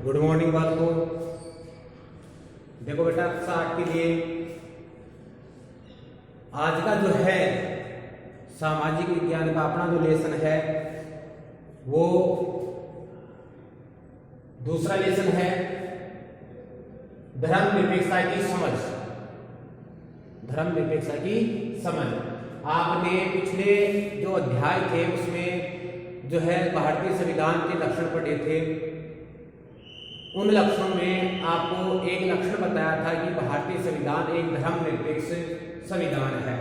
Good morning बालकों। देखो बेटा, कक्षा 8 के लिए आज का जो है सामाजिक विज्ञान का अपना जो लेसन है वो दूसरा लेसन है धर्मनिरपेक्षता की समझ। धर्मनिरपेक्षता की समझ आपने पिछले जो अध्याय थे उसमें जो है भारतीय संविधान के लक्षण पढ़े थे। उन लक्षणों में आपको एक लक्षण बताया था कि भारतीय संविधान एक धर्मनिरपेक्ष संविधान है।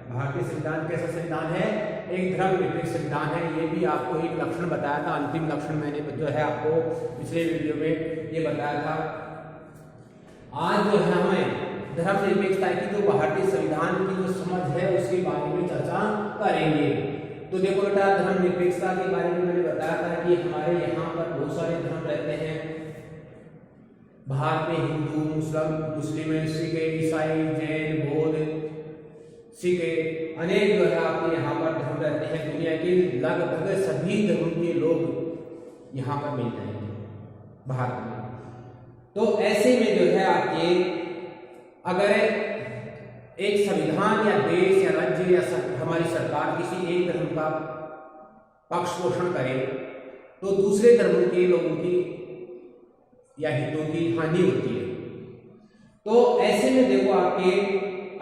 भारतीय संविधान कैसा संविधान है? एक धर्मनिरपेक्ष संविधान है। ये भी आपको एक लक्षण बताया था। अंतिम लक्षण मैंने जो है आपको पिछले वीडियो में ये बताया था। आज जो है हमें धर्मनिरपेक्षता की जो भारतीय संविधान की जो समझ है उसके बारे में चर्चा करेंगे। तो देखो बेटा, धर्मनिरपेक्षता के बारे में मैंने बताया था कि हमारे यहाँ पर बहुत सारे धर्म रहते हैं। भारत में हिंदू, मुस्लिम, सिख, ईसाई, जैन, बौद्ध, सिख अनेक जो है आपके यहाँ पर धर्म रहते हैं। दुनिया के लगभग सभी धर्मों के लोग यहाँ पर मिल जाएंगे भारत में। तो ऐसे में जो है आपके अगर एक संविधान या देश या राज्य या हमारी सरकार किसी एक धर्म का पक्ष पोषण करे तो दूसरे धर्मों के लोगों की या हितों की हानि होती है। तो ऐसे में देखो आपके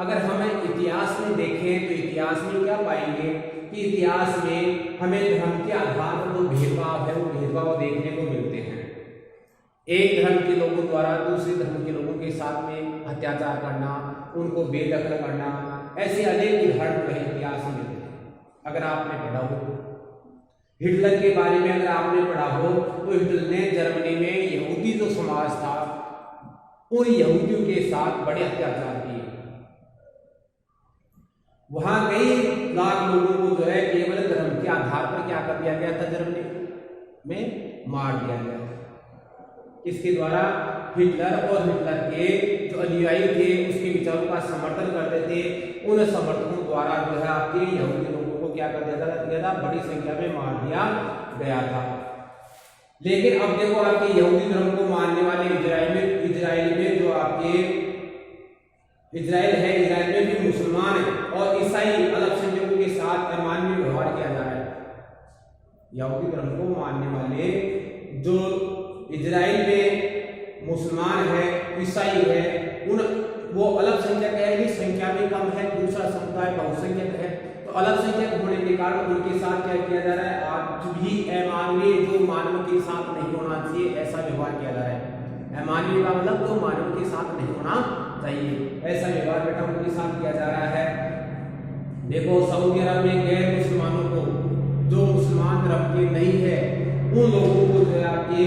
अगर हमें इतिहास में देखें तो इतिहास में क्या पाएंगे कि इतिहास में हमें धर्म के आधार पर जो भेदभाव है वो भेदभाव देखने को मिलते हैं। एक धर्म के लोगों द्वारा दूसरे धर्म के लोगों के साथ में अत्याचार करना, उनको बेदखल करना, ऐसे अनेक उदाहरण जो है इतिहास में मिलते हैं। अगर आपने पढ़ा हो हिटलर के बारे में, अगर आपने पढ़ा हो तो हिटलर ने जर्मनी में यहूदी जो समाज था उन यहूदियों के साथ बड़े अत्याचार किए। वहां कई लाख लोगों को जो है केवल धर्म के आधार पर क्या कर दिया गया था, जर्मनी में मार दिया गया था। इसके द्वारा हिटलर और हिटलर के जो अनुयायी थे उसके विचारों का समर्थन करते थे, उन समर्थकों द्वारा जो है आपके यहूदी लोगों को क्या कर दिया था, बड़ी संख्या में मार दिया गया था। लेकिन अब देखो आपके यहूदी धर्म को मानने वाले इजराइल में जो आपके इजराइल है, इजराइल में भी मुसलमान और ईसाई अल्पसंख्यकों के साथ अमानवीय व्यवहार किया जा रहा है। यहूदी धर्म को मानने वाले जो इजराइल में मुसलमान है, ईसाई है, उन वो अल्पसंख्यक है, भी संख्या में कम है। दूसरा समुदाय बहुसंख्यक है। तो अल्पसंख्यक होने के कारण उनके साथ क्या किया जा रहा है, आज भी अमानवीय जो मानव के साथ नहीं होना चाहिए ऐसा व्यवहार किया जा रहा है। अमानवीय का मतलब जो मानव के साथ नहीं होना चाहिए ऐसा व्यवहार बेटा उनके साथ किया जा रहा है। देखो सऊदी अरब में गैर मुसलमानों को, जो मुसलमान धर्म के नहीं है, उन लोगों को जो है आपके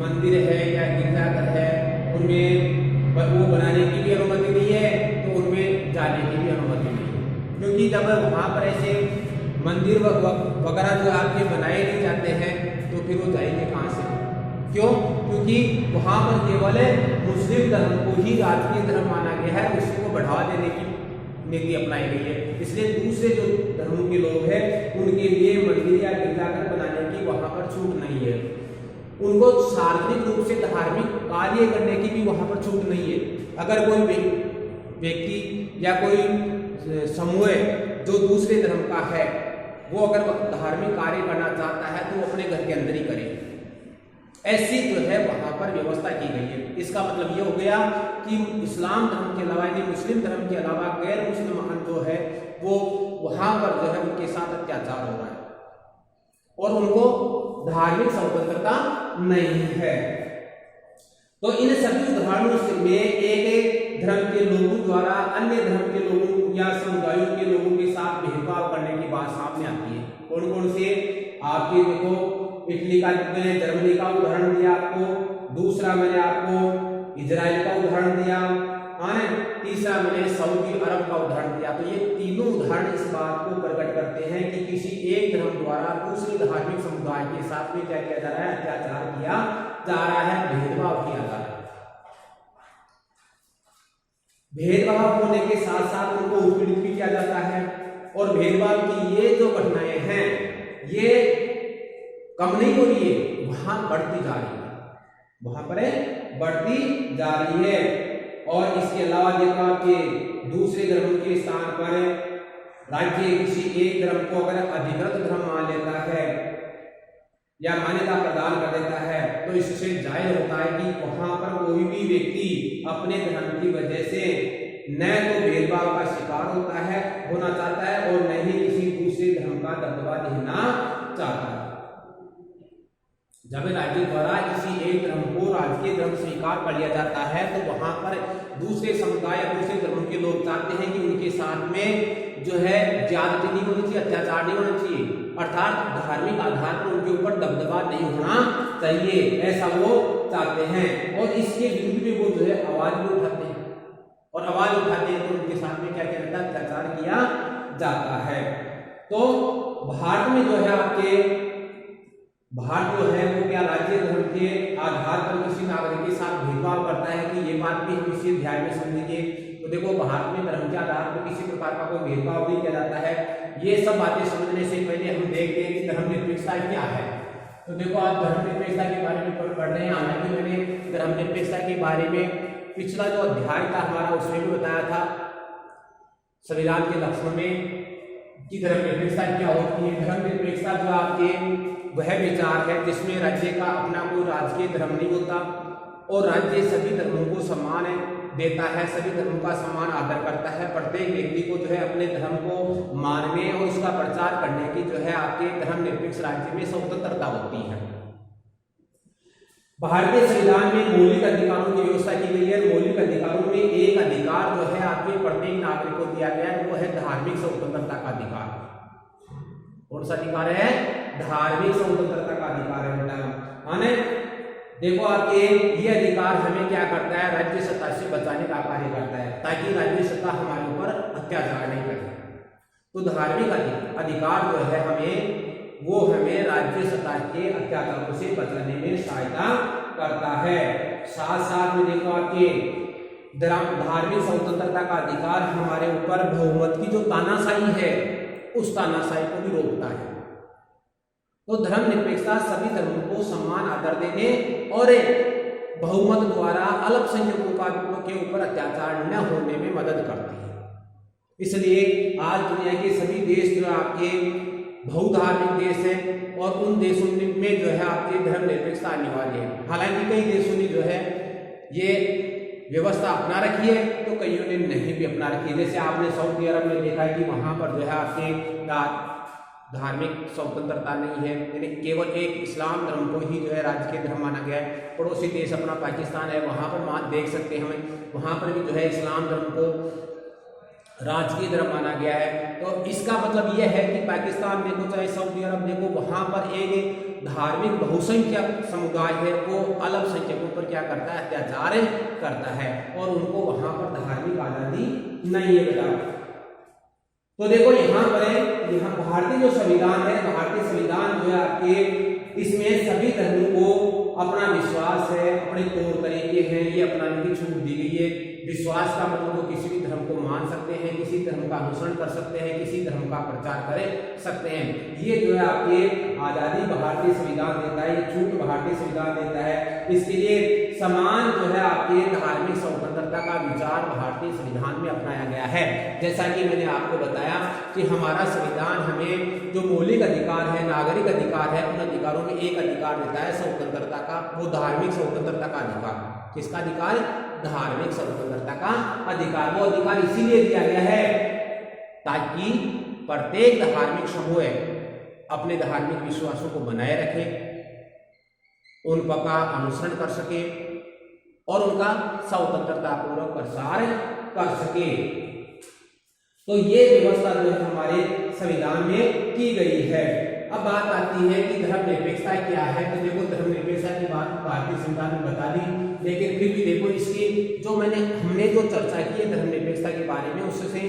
मंदिर है या गिरजाघर है उनमें वो बनाने की भी अनुमति नहीं है, तो उनमें जाने की भी अनुमति नहीं है। क्योंकि जब वहाँ पर ऐसे मंदिर वगैरह जो आपके बनाए नहीं जाते हैं तो फिर वो जाएंगे कहाँ से? क्यों? क्योंकि वहाँ पर केवल मुस्लिम धर्म को ही राजकीय धर्म माना गया है, उसी को बढ़ावा देने की नीति अपनाई गई है। इसलिए दूसरे जो धर्मों के लोग हैं उनके लिए मंदिर या गिरजाघर बनाने की वहाँ पर छूट नहीं है। उनको सार्वजनिक रूप से धार्मिक कार्य करने की भी वहां पर छूट नहीं है। अगर कोई व्यक्ति या कोई समूह जो दूसरे धर्म का है वो अगर धार्मिक कार्य करना चाहता है तो वो अपने घर के अंदर ही करे। ऐसी जो है वहां पर व्यवस्था की गई है। इसका मतलब ये हो गया कि इस्लाम धर्म के अलावा यानी मुस्लिम धर्म के अलावा गैर मुसलमान जो है वो वहां पर जो है उनके साथ अत्याचार हो रहा है और उनको धार्मिक स्वतंत्रता नहीं है। तो इन सभी उदाहरणों में एक धर्म के लोगों द्वारा अन्य धर्म के लोगों या समुदायों के लोगों के साथ भेदभाव करने की बात सामने आती है। कौन कौन से? आपके देखो इटली का, मैंने जर्मनी का उदाहरण दिया आपको, दूसरा मैंने आपको इजराइल का उदाहरण दिया, तीसरा मैंने सऊदी अरब का उदाहरण दिया। तो ये तीनों उदाहरण इस बात को प्रकट करते हैं कि किसी एक धर्म द्वारा दूसरे धार्मिक समुदाय के साथ में क्या किया जा रहा है, अत्याचार किया जा रहा है, भेदभाव किया जा रहा है। भेदभाव होने के साथ साथ उनको उत्पीड़ित भी किया जाता है और भेदभाव की ये जो घटनाएं हैं ये कम नहीं हो रही है, वहां बढ़ती जा रही है। वहां पर बढ़ती जा रही है। और इसके अलावा देखो आपके दूसरे धर्म के स्थान पर राज्य किसी एक धर्म को अगर अधिकृत धर्म मान लेता है या मान्यता प्रदान कर देता है तो इससे जाहिर होता है कि वहां पर कोई भी व्यक्ति अपने धर्म की वजह से न तो भेदभाव का शिकार होना चाहता है और न ही किसी दूसरे धर्म का दबदबा देना चाहता है। जब राज्य द्वारा किसी एक धर्म को राजकीय धर्म स्वीकार कर लिया जाता है तो वहां पर दूसरे समुदाय या दूसरे धर्म के लोग चाहते हैं कि उनके साथ में जो है ज्यादती नहीं होनी चाहिए, अत्याचार नहीं होना चाहिए, अर्थात धार्मिक आधार पर उनके ऊपर दबदबा नहीं होना चाहिए, ऐसा वो चाहते हैं। और इसके विरुद्ध में वो जो है आवाज भी उठाते हैं, और आवाज उठाते हैं तो उनके साथ में क्या क्या रहता है, अत्याचार किया जाता है। तो भारत में जो है आपके भारत जो है वो क्या राज्य धर्म के आधार पर किसी नागरिक के साथ भेदभाव करता है कि ये बात भी हम इसी ध्यान में समझेंगे। तो देखो भारत में धर्म के आधार पर किसी प्रकार का कोई भेदभाव नहीं किया जाता है। ये सब बातें समझने से पहले हम देखते हैं कि धर्मनिरपेक्षता क्या है। तो देखो आप धर्मनिरपेक्षता के बारे में पढ़ रहे हैं। हालांकि मैंने धर्मनिरपेक्षता के बारे में पिछला जो अध्याय था हमारा उसमें भी बताया था संविधान के लक्षण में कि धर्मनिरपेक्षता क्या होती है। धर्मनिरपेक्षता जो आपके वह विचार है जिसमें राज्य का अपना कोई राजकीय धर्म नहीं होता और राज्य सभी धर्मों को सम्मान देता है, सभी धर्मों का सम्मान आदर करता है। प्रत्येक व्यक्ति को जो है अपने धर्म को मानने और उसका प्रचार करने की जो है आपके धर्मनिरपेक्ष राज्य में स्वतंत्रता होती है। भारतीय संविधान में मौलिक अधिकारों की व्यवस्था की गई है। मौलिक अधिकारों में एक अधिकार जो है आपके प्रत्येक नागरिक को दिया गया है, वो है धार्मिक स्वतंत्रता का अधिकार। कौन सा अधिकार है? धार्मिक स्वतंत्रता का अधिकार है बेटा। देखो आपके ये अधिकार हमें क्या करता है, राज्य सत्ता से बचाने का कार्य करता है ताकि राज्य सत्ता हमारे ऊपर अत्याचार नहीं करे। तो धार्मिक अधिकार जो है हमें राज्य सत्ता के अत्याचारों से बचाने में सहायता करता है। साथ साथ में देखो आपके धार्मिक स्वतंत्रता का अधिकार हमारे ऊपर बहुमत की जो तानाशाही है उस तानाशाही को भी रोकता है। तो धर्मनिरपेक्षता सभी धर्मों को सम्मान आदर देने और बहुमत द्वारा अल्पसंख्यकों के ऊपर अत्याचार न होने में मदद करती है। इसलिए आज दुनिया के सभी देश जो आपके बहुधार्मिक देश हैं और उन देशों में जो है आपकी धर्मनिरपेक्षता अनिवार्य है। हालांकि कई देशों ने जो है ये व्यवस्था अपना रखी है तो कईयों ने नहीं भी अपना रखी है। जैसे आपने सऊदी अरब में देखा है कि वहां पर जो है आपके धार्मिक स्वतंत्रता नहीं है, यानी केवल एक इस्लाम धर्म को ही जो है राज्य के धर्म माना गया है। पड़ोसी देश अपना पाकिस्तान है, वहां पर देख सकते हैं हमें, वहां पर भी जो है इस्लाम धर्म को राजकीय धर्म माना गया है। तो इसका मतलब यह है कि पाकिस्तान देखो चाहे सऊदी अरब देखो, वहां पर एक धार्मिक बहुसंख्यक समुदाय है वो अल्पसंख्यकों पर क्या करता है, अत्याचार करता है और उनको वहां पर धार्मिक आजादी नहीं है बेटा। तो देखो यहाँ भारतीय जो संविधान है, भारतीय संविधान जो है आपके इसमें सभी धर्मों को अपना विश्वास है, अपने तौर तरीके हैं, ये अपनाने की छूट दी गई है। विश्वास का मतलब वो किसी भी धर्म को मान सकते हैं, किसी धर्म का अनुसरण कर सकते हैं, किसी धर्म का प्रचार कर सकते हैं। ये जो है आपके आजादी भारतीय संविधान देता है, ये छूट भारतीय संविधान देता है। इसके लिए समान जो है आपके धार्मिक स्वतंत्रता का विचार भारतीय संविधान में अपनाया गया है। जैसा कि मैंने आपको बताया कि हमारा संविधान हमें जो मौलिक अधिकार है, नागरिक अधिकार है, उन अधिकारों में एक अधिकार देता है स्वतंत्रता का, वो धार्मिक स्वतंत्रता का अधिकार। किसका अधिकार? धार्मिक स्वतंत्रता का अधिकार। वो अधिकार इसीलिए दिया गया है ताकि प्रत्येक धार्मिक समूह अपने धार्मिक विश्वासों को बनाए रखे, उनका अनुसरण कर सके और उनका स्वतंत्रता पूर्वक प्रसार कर सके। तो ये व्यवस्था जो है हमारे संविधान में की गई है। अब बात आती है कि धर्मनिरपेक्षता क्या है। तो देखो धर्मनिरपेक्षता की बात भारतीय संविधान में बता दी, लेकिन फिर भी देखो इसकी जो हमने जो चर्चा की है धर्मनिरपेक्षता के बारे में, उससे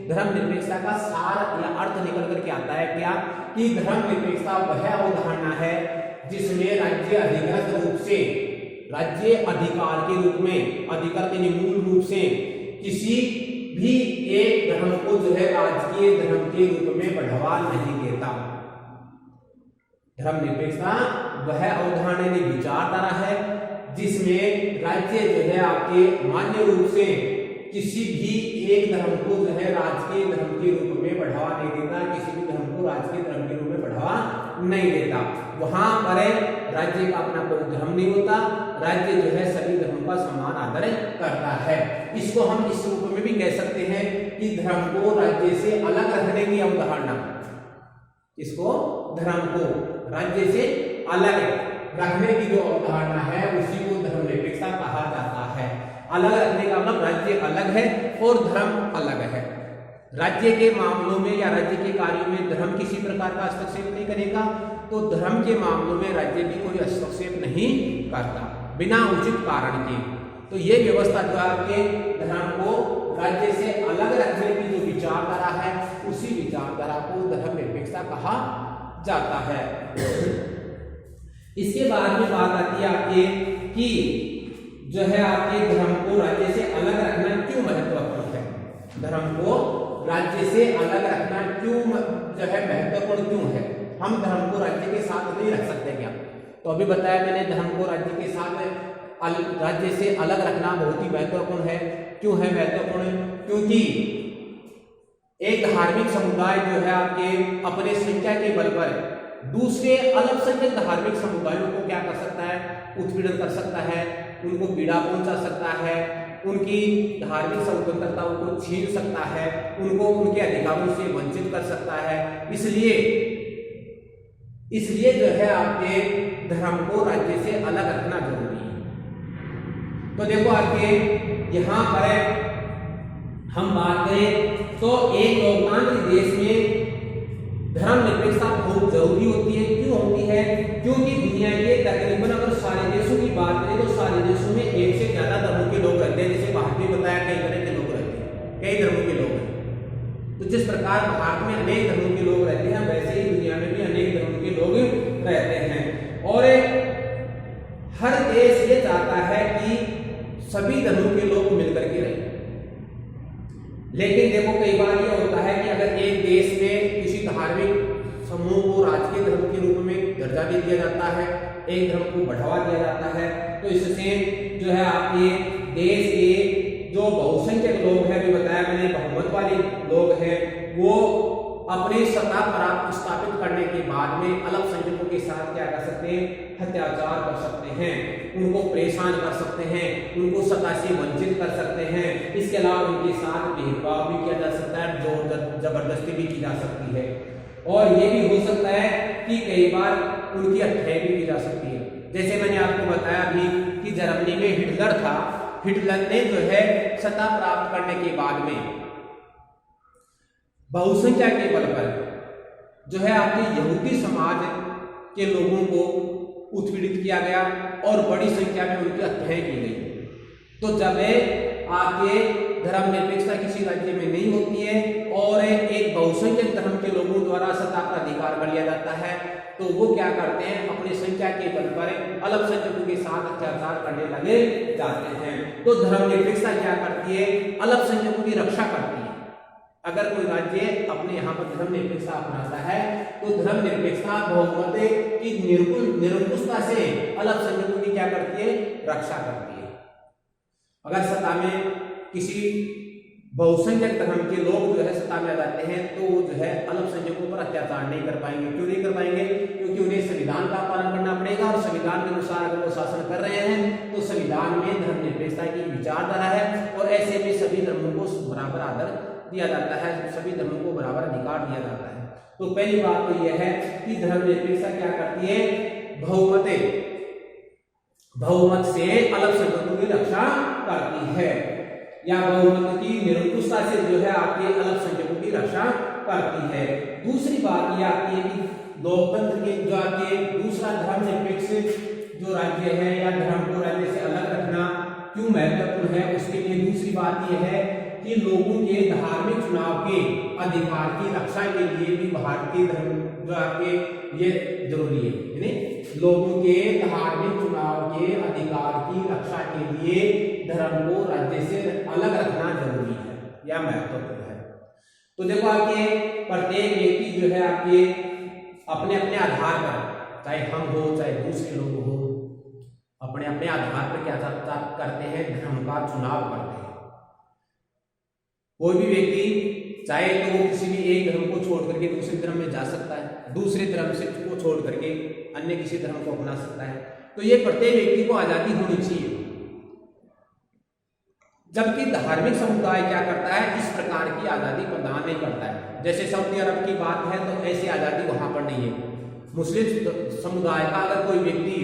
धर्मनिरपेक्षता का सार या अर्थ निकल करके आता है क्या, कि धर्मनिरपेक्षता वह अवधारणा है जिसमें राज्य अधिकृत रूप से, राज्य अधिकार के रूप में, अधिकृत यानी मूल रूप से किसी भी एक धर्म को जो है राजकीय धर्म के रूप में बढ़ावा नहीं देता। धर्मनिरपेक्षता वह अवधारणा विचारधारा है जिस राज्य जो है आपके मान्य रूप से किसी भी एक धर्म को जो है राजकीय धर्म के रूप में बढ़ावा नहीं देता, किसी भी धर्म को राजकीय धर्म के रूप में बढ़ावा नहीं देता। वहां पर राज्य का अपना कोई धर्म नहीं होता, राज्य जो है सभी धर्मों का समान आदर करता है। इसको हम इस रूप में भी कह सकते हैं कि धर्म को राज्य से अलग रखने की अवधारणा, इसको धर्म को राज्य से अलग रखने की जो अवधारणा है उसी को धर्मनिरपेक्षता कहा जाता है। अलग रखने का मतलब राज्य अलग है और धर्म अलग है। राज्य के मामलों में या राज्य के कार्यों में धर्म किसी प्रकार का हस्तक्षेप नहीं करेगा, तो धर्म के मामलों में राज्य भी कोई हस्तक्षेप नहीं करता बिना उचित कारण के। तो ये व्यवस्था जो आपके धर्म को राज्य से अलग रखने की जो विचारधारा है उसी विचारधारा को धर्मनिरपेक्षता कहा जाता है। इसके बाद में बात आती है आपके कि जो है आपके धर्म को राज्य से अलग रखना क्यों महत्वपूर्ण है, धर्म को राज्य से अलग रखना क्यों जो है महत्वपूर्ण क्यों है। हम धर्म को राज्य के साथ नहीं रख सकते क्या? तो अभी बताया मैंने धर्म को राज्य के साथ राज्य से अलग रखना बहुत ही महत्वपूर्ण है। क्यों है महत्वपूर्ण? क्योंकि एक धार्मिक समुदाय जो है आपके अपने संख्या के बल पर दूसरे अल्पसंख्यक धार्मिक समुदायों को क्या कर सकता है? उत्पीड़न कर सकता है, उनको पीड़ा पहुंचा सकता है, उनकी धार्मिक स्वतंत्रताओं को छीन सकता है, उनको उनके अधिकारों से वंचित कर सकता है। इसलिए जो है आपके धर्म को राज्य से अलग रखना जरूरी है। तो देखो आपके यहाँ पर हम बात करें तो एक लोकतांत्रिक देश में धर्मनिरपेक्षता बहुत जरूरी होती है। क्यों होती है? क्योंकि दुनिया के तकरीबन अगर सारे देशों की बात करें तो सारे देशों में एक से ज्यादा धर्मों के लोग रहते हैं। जैसे भारत में बताया कई तरह के लोग रहते हैं, कई धर्मों के लोग हैं। तो जिस प्रकार भारत में अनेक धर्मों के लोग रहते हैं वैसे ही दुनिया में भी अनेक धर्मों के लोग रहते हैं। और हर देश ये चाहता है कि सभी धर्मों के लोग मिलकर के रहें। लेकिन देखो कई बार यह होता है कि अगर एक देश में किसी धार्मिक समूह को राजकीय धर्म के रूप में दर्जा दे दिया जाता है, एक धर्म को बढ़ावा दिया जाता है, तो इससे जो है आपके देश के जो बहुसंख्यक लोग हैं, भी बताया मैंने बहुमत वाले लोग हैं, वो अपनी सत्ता पर स्थापित करने के बाद में अल्पसंख्यकों के साथ क्या कर सकते हैं? अत्याचार कर सकते हैं, उनको परेशान कर सकते हैं, उनको सत्ता से वंचित कर सकते हैं। इसके अलावा उनके साथ भेदभाव भी किया जा सकता है, जोर जबरदस्ती भी की जा सकती है। और ये भी हो सकता है कि कई बार उनकी हत्या भी की जा सकती है। जैसे मैंने आपको बताया अभी कि जर्मनी में हिटलर था, हिटलर ने जो है सत्ता प्राप्त करने के बाद में बहुसंख्या के बल पर जो है आपके यहूदी समाज के लोगों को उत्पीड़ित किया गया और बड़ी संख्या में उनकी हत्याएं की गई। तो जब आपके धर्मनिरपेक्षता किसी राज्य में नहीं होती है और एक बहुसंख्यक धर्म के लोगों द्वारा सत्ता का अधिकार कर लिया जाता है, तो वो क्या करते हैं? अपनी संख्या के बल पर अल्पसंख्यकों के साथ अत्याचार करने लगे जाते हैं। तो धर्मनिरपेक्षता क्या करती है? अल्पसंख्यकों की रक्षा करती है। अगर कोई राज्य अपने यहाँ पर धर्मनिरपेक्षता अपनाता है तो धर्मनिरपेक्षता बहुमत की निरंकुशता से अल्पसंख्यकों की क्या करती है? रक्षा करती है। अगर सत्ता में किसी बहुसंख्यक धर्म के लोग जो है सत्ता में आ जाते हैं तो वो जो है अल्पसंख्यकों पर अत्याचार नहीं कर पाएंगे। क्यों नहीं कर पाएंगे? क्योंकि उन्हें संविधान का पालन करना पड़ेगा और संविधान के अनुसार अगर वो शासन कर रहे हैं तो संविधान में धर्मनिरपेक्षता की विचारधारा है और ऐसे में सभी धर्मों को बराबर आदर दिया जाता है, सभी धर्मों को बराबर अधिकार दिया जाता है। तो पहली बात तो यह है कि धर्मनिरपेक्षता क्या करती है? बहुमत से अल्पसंख्यकों की रक्षा करती है या बहुमत की निरंकुशता से जो है आपके अल्पसंख्यकों की रक्षा करती है। दूसरी बात यह आती है कि लोकतंत्र के जो आपके दूसरा धर्मनिरपेक्ष जो राज्य है या धर्म को राज्य से अलग रखना क्यों महत्वपूर्ण है, उसके लिए दूसरी बात यह है कि लोगों के धार्मिक चुनाव के अधिकार की रक्षा के लिए भी भारतीय धर्म जो आपके ये जरूरी है। यानी लोगों के धार्मिक चुनाव के अधिकार की रक्षा के लिए धर्म को राज्य से अलग रखना जरूरी है या महत्वपूर्ण है। तो देखो आपके प्रत्येक व्यक्ति जो है आपके अपने अपने आधार पर, चाहे हम हो चाहे दूसरे लोग हो, अपने अपने आधार पर क्या करते हैं, धर्म का चुनाव करते हैं। कोई भी व्यक्ति चाहे तो वो किसी भी एक धर्म को छोड़ करके दूसरे धर्म में जा सकता है, दूसरे धर्म से को छोड़ करके अन्य किसी धर्म को अपना सकता है। तो ये प्रत्येक व्यक्ति को आजादी होनी चाहिए। जबकि धार्मिक समुदाय क्या करता है, इस प्रकार की आजादी प्रदान नहीं करता है। जैसे सऊदी अरब की बात है तो ऐसी आजादी वहां पर नहीं है। मुस्लिम समुदाय का अगर कोई व्यक्ति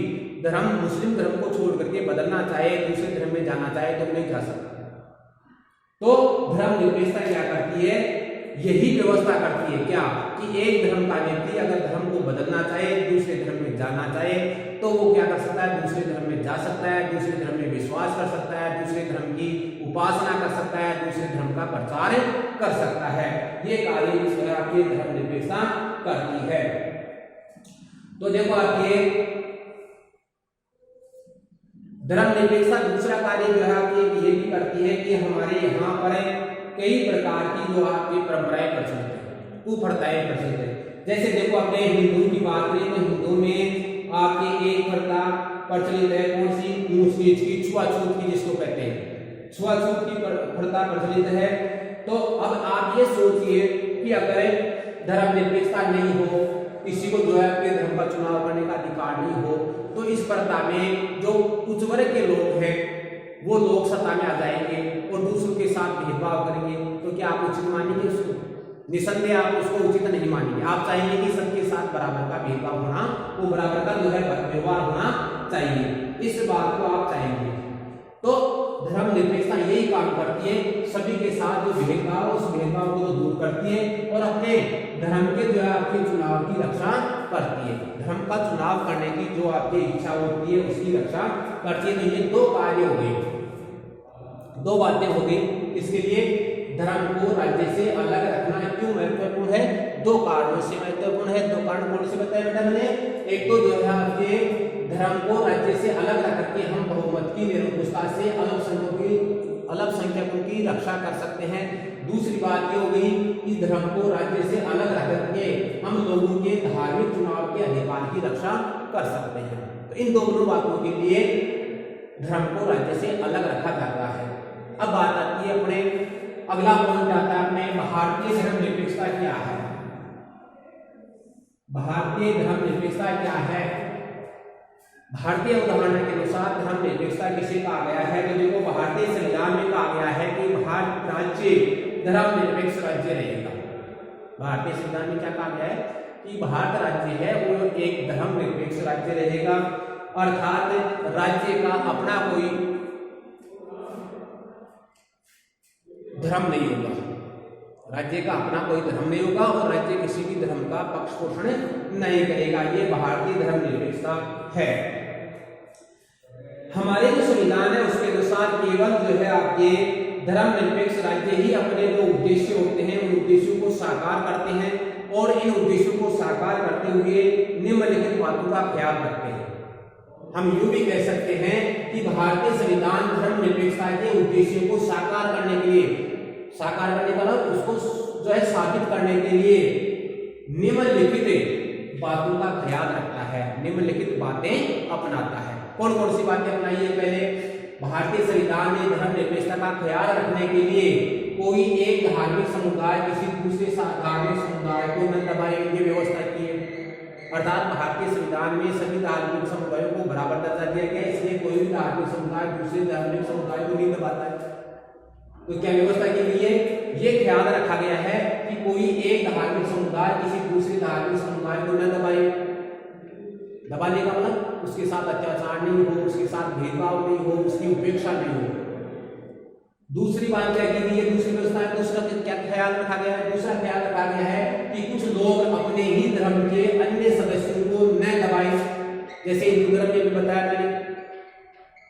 धर्म मुस्लिम धर्म को छोड़ करके बदलना चाहे, दूसरे धर्म में जाना चाहे तो नहीं जा सकता। तो धर्मनिरपेक्षता क्या करती है, यही व्यवस्था करती है क्या कि एक धर्म का व्यक्ति अगर धर्म को बदलना चाहे, दूसरे धर्म में जाना चाहे तो वो क्या कर सकता है, दूसरे धर्म में जा सकता है, दूसरे धर्म में विश्वास कर सकता है, दूसरे धर्म की उपासना कर सकता है, दूसरे धर्म का प्रचार कर सकता है। ये कार्य इस तरह आपकी धर्मनिरपेक्षता करती है। तो देखो आपके धर्मनिरपेक्षता दूसरा कार्य जो है आपकी ये भी करती है कि हमारे यहाँ पर कई प्रकार की जो आपकी परंपराएं प्रचलित है, कुप्रथाएं प्रचलित है। जैसे देखो अपने हिंदू की बात करें तो हिंदू में आपके एक प्रथा प्रचलित है, कौन सी, ऊंच नीच की, छुआछूत की, जिसको कहते हैं छुआछूत की प्रथा प्रचलित है। तो अब आप ये सोचिए कि अगर धर्मनिरपेक्षता नहीं हो, किसी को जो है अपने धर्म का चुनाव करने का अधिकार नहीं हो, तो इस प्रथा में जो उच्च वर्ग के लोग हैं वो लोग सत्ता में आ जाएंगे और दूसरों के साथ भेदभाव करेंगे। तो क्या आप उचित मानेंगे उसको? निसंदेह आप उसको उचित नहीं मानेंगे। आप चाहेंगे कि सबके साथ बराबर का भेदभाव होना, वो बराबर का जो है व्यवहार होना चाहिए, इस बात को आप चाहेंगे। तो धर्मनिरपेक्षता यही काम करती है, सभी के साथ जो भेदभाव उस भेदभाव को तो दूर करती है और अपने धर्म के जो है आपके चुनाव की रक्षा करती है। धर्म का चुनाव करने की जो आपकी इच्छा होती है उसकी रक्षा करती है। तो ये दो कार्य हो गए, दो बातें हो गई। इसके लिए धर्म को राज्य से अलग रखना क्यों महत्वपूर्ण है? दो कारणों से महत्वपूर्ण है। दो कारण कौन से बताए बेटा मैंने? एक तो जो है आपके धर्म को राज्य से अलग रख करके हम बहुमत की निरंकुशता से अल्पसंख्यकों की रक्षा कर सकते हैं। दूसरी बात ये हो गई कि धर्म को राज्य से अलग रख करके हम लोगों के धार्मिक चुनाव के अधिकार की रक्षा कर सकते हैं। तो इन दोनों बातों के लिए धर्म को राज्य से अलग रखा जाता है। अब बात आती है अपने अगला पॉइंट आता है अपने भारतीय धर्मनिरपेक्षता क्या है। भारतीय धर्मनिरपेक्षता क्या है? भारतीय उदाहरण के अनुसार धर्मनिरपेक्षता किसे कहा गया है? तो देखो भारतीय संविधान में कहा गया है कि भारत राज्य धर्मनिरपेक्ष राज्य रहेगा। भारतीय संविधान में क्या कहा गया है कि भारत राज्य है वो एक धर्मनिरपेक्ष राज्य रहेगा, अर्थात राज्य का अपना कोई धर्म नहीं होगा, राज्य का अपना कोई धर्म नहीं होगा और राज्य किसी भी धर्म का पक्ष पोषण नहीं करेगा। ये भारतीय धर्मनिरपेक्षता है। हमारे जो संविधान है उसके अनुसार केवल जो है आपके धर्मनिरपेक्ष राज्य ही अपने जो उद्देश्य होते हैं उन उद्देश्यों को साकार करते हैं और इन उद्देश्यों को साकार करते हुए निम्नलिखित बातों का ख्याल रखते हैं। हम यूं भी कह सकते हैं कि भारतीय संविधान धर्मनिरपेक्षता के उद्देश्यों को साकार करने के लिए, साकार करने का मतलब उसको जो है साबित करने के लिए निम्नलिखित बातों का ख्याल रखता है, निम्नलिखित बातें अपनाता है। कौन कौन सी बातें अपनाई है? पहले भारतीय संविधान ने धर्मनिरपेक्षता का ख्याल रखने के लिए कोई एक धार्मिक समुदाय किसी दूसरे धार्मिक समुदाय को न दबाने की व्यवस्था की है। अर्थात भारतीय संविधान में सभी धार्मिक समुदायों को बराबर दर्जा दिया गया, इसलिए कोई भी धार्मिक समुदाय दूसरे धार्मिक समुदाय को नहीं दबाता है। तो क्या व्यवस्था की गई है? ये ख्याल रखा गया है कि कोई एक धार्मिक समुदाय किसी दूसरे धार्मिक समुदाय को न दबाए। दबाने का मतलब उसके साथ अत्याचार नहीं हो, उसके साथ भेदभाव नहीं हो, उसकी उपेक्षा नहीं हो। दूसरी बात क्या की गई है? दूसरी व्यवस्था है, दूसरा क्या ख्याल रखा गया है? दूसरा ख्याल रखा गया है कि कुछ लोग अपने ही धर्म के अन्य सदस्यों को न दबाएं। जैसे हिंदू धर्म में भी बताया मैंने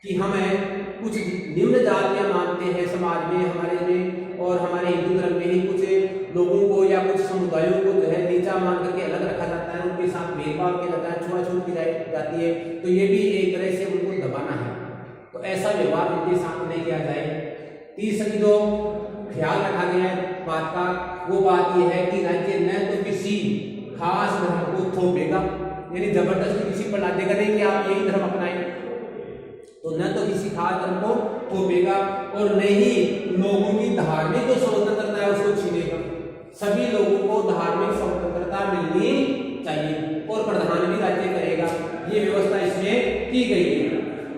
कि हमें कुछ निम्न जातियां मानते हैं समाज में हमारे में, और हमारे हिंदू धर्म में ही कुछ लोगों को या कुछ समुदायों को जो है नीचा मान करके अलग रखा जाता है, उनके साथ भेदभाव किया जाता है, छुआछूत की जाती है। तो ये भी एक तरह से उनको दबाना है। तो ऐसा व्यवहार उनके साथ नहीं किया जाए। तीसरी जो ख्याल रखा गया है बात का, वो बात यह है कि राज्य न तो किसी खास धर्म को थोपेगा, यानी जबरदस्ती किसी पर लादेगा नहीं कि आप यही धर्म अपनाएं। तो न तो किसी खास धर्म को थोपेगा और न ही लोगों की धार्मिक जो स्वतंत्रता है उसको छीनेगा। सभी लोगों को धार्मिक स्वतंत्रता मिलनी चाहिए और प्रधान भी राज्य करेगा, ये व्यवस्था इसमें की गई है।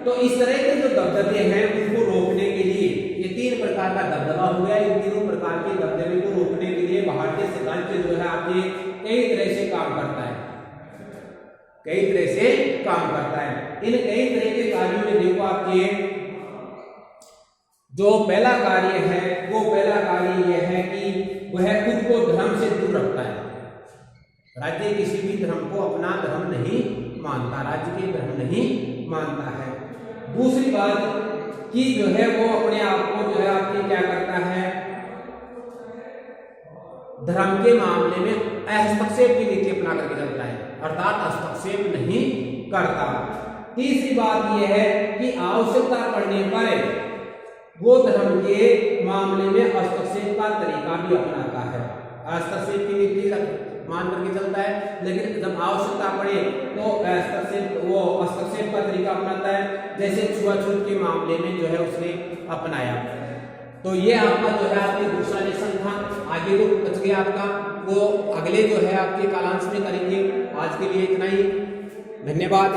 तो इस तरह के जो दबदबे हैं उनको रोकने के लिए ये 3 प्रकार का दबदबा हो गया। इन तीनों प्रकार के दबदबे को रोकने के लिए भारतीय संविधान जो है आपके कई तरह से काम करता है, कई तरह से काम करता है। इन कई तरह के कार्यों में देखो आपके जो पहला कार्य है वो पहला कार्य यह है कि वह खुद को धर्म से दूर रखता है। राज्य किसी भी धर्म को अपना धर्म नहीं मानता, राज्य के धर्म नहीं मानता है। दूसरी बात कि जो है वो अपने आप को जो है आपके क्या करता है, धर्म के मामले में हस्तक्षेप की नीति अपना करके चलता है, अर्थात हस्तक्षेप नहीं करता। तीसरी बात यह है कि आवश्यकता पड़ने पर वो धर्म के मामले में हस्तक्षेप का तरीका भी अपनाता है। हस्तक्षेप की नीति मान करके चलता है, लेकिन जब आवश्यकता पड़े तो हस्तक्षेप का तरीका अपनाता है, जैसे छुआछूत के मामले में जो है उसने अपनाया। तो ये आपका जो है आपकी दूसरा लेसन था। आगे जो बच गया आपका वो अगले जो है आपके कालांश में करेंगे। आज के लिए इतना ही, धन्यवाद।